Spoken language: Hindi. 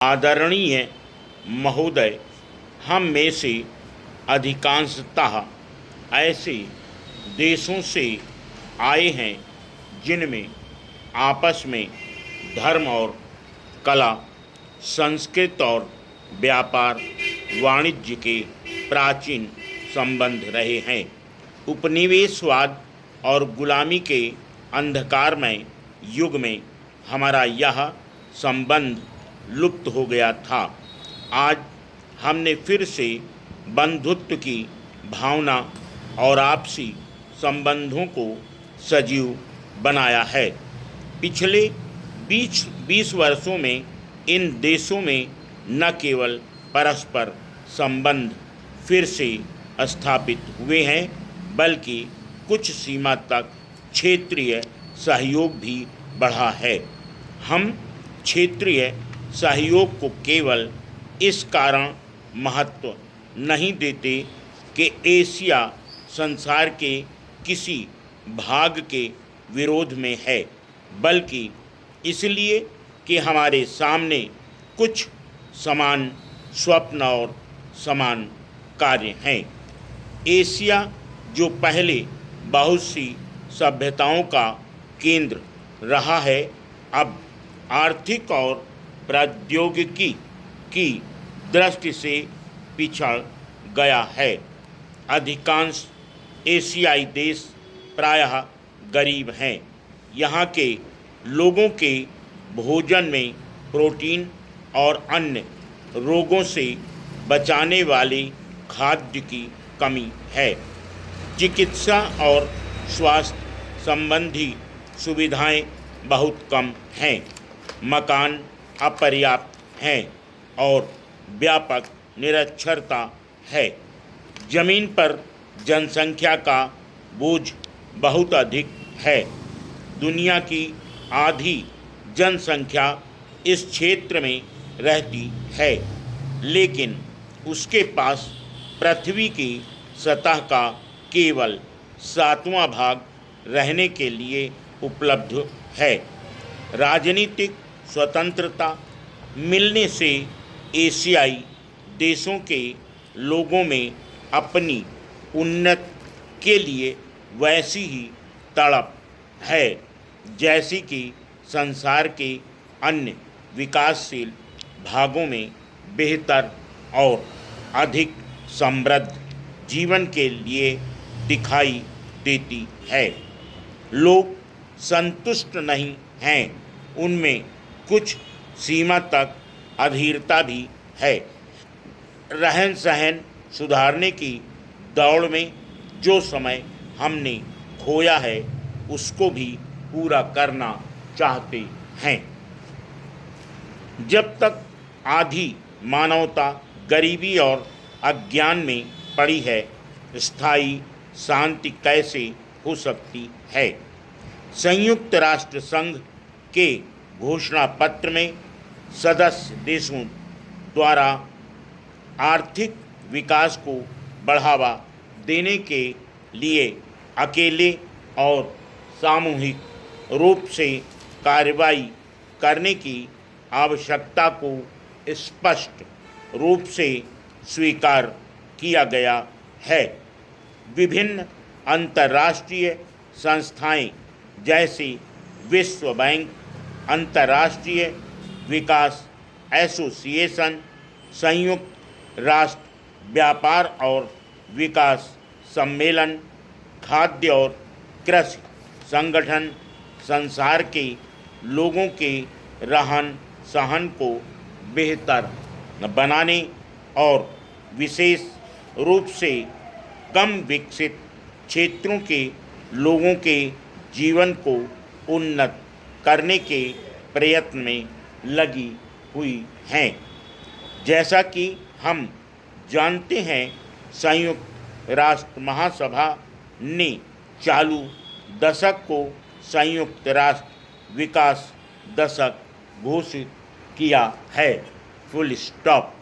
आदरणीय महोदय, हम में से अधिकांशतः ऐसे देशों से आए हैं जिनमें आपस में धर्म और कला, संस्कृत और व्यापार वाणिज्य के प्राचीन संबंध रहे हैं। उपनिवेशवाद और गुलामी के अंधकारमय युग में हमारा यह संबंध लुप्त हो गया था। आज हमने फिर से बंधुत्व की भावना और आपसी संबंधों को सजीव बनाया है। पिछले 20 वर्षों में इन देशों में न केवल परस्पर संबंध फिर से स्थापित हुए हैं, बल्कि कुछ सीमा तक क्षेत्रीय सहयोग भी बढ़ा है। हम क्षेत्रीय सहयोग को केवल इस कारण महत्व नहीं देते कि एशिया संसार के किसी भाग के विरोध में है, बल्कि इसलिए कि हमारे सामने कुछ समान स्वप्न और समान कार्य हैं। एशिया, जो पहले बहुत सी सभ्यताओं का केंद्र रहा है, अब आर्थिक और प्रौद्योगिकी की दृष्टि से पिछड़ गया है। अधिकांश एशियाई देश प्रायः गरीब हैं। यहाँ के लोगों के भोजन में प्रोटीन और अन्य रोगों से बचाने वाले खाद्य की कमी है। चिकित्सा और स्वास्थ्य संबंधी सुविधाएं बहुत कम हैं। मकान अपर्याप्त हैं और व्यापक निरक्षरता है। जमीन पर जनसंख्या का बोझ बहुत अधिक है। दुनिया की आधी जनसंख्या इस क्षेत्र में रहती है, लेकिन उसके पास पृथ्वी की सतह का केवल 7वां भाग रहने के लिए उपलब्ध है। राजनीतिक स्वतंत्रता मिलने से एशियाई देशों के लोगों में अपनी उन्नति के लिए वैसी ही तड़प है जैसी कि संसार के अन्य विकासशील भागों में बेहतर और अधिक समृद्ध जीवन के लिए दिखाई देती है। लोग संतुष्ट नहीं हैं, उनमें कुछ सीमा तक अधीरता भी है। रहन सहन सुधारने की दौड़ में जो समय हमने खोया है, उसको भी पूरा करना चाहते हैं। जब तक आधी मानवता गरीबी और अज्ञान में पड़ी है, स्थायी शांति कैसे हो सकती है। संयुक्त राष्ट्र संघ के घोषणा पत्र में सदस्य देशों द्वारा आर्थिक विकास को बढ़ावा देने के लिए अकेले और सामूहिक रूप से कार्रवाई करने की आवश्यकता को स्पष्ट रूप से स्वीकार किया गया है। विभिन्न अंतर्राष्ट्रीय संस्थाएं जैसे विश्व बैंक, अंतर्राष्ट्रीय विकास एसोसिएशन, संयुक्त राष्ट्र व्यापार और विकास सम्मेलन, खाद्य और कृषि संगठन संसार के लोगों के रहन सहन को बेहतर बनाने और विशेष रूप से कम विकसित क्षेत्रों के लोगों के जीवन को उन्नत करने के प्रयत्न में लगी हुई हैं। जैसा कि हम जानते हैं, संयुक्त राष्ट्र महासभा ने चालू दशक को संयुक्त राष्ट्र विकास दशक घोषित किया है। Full stop.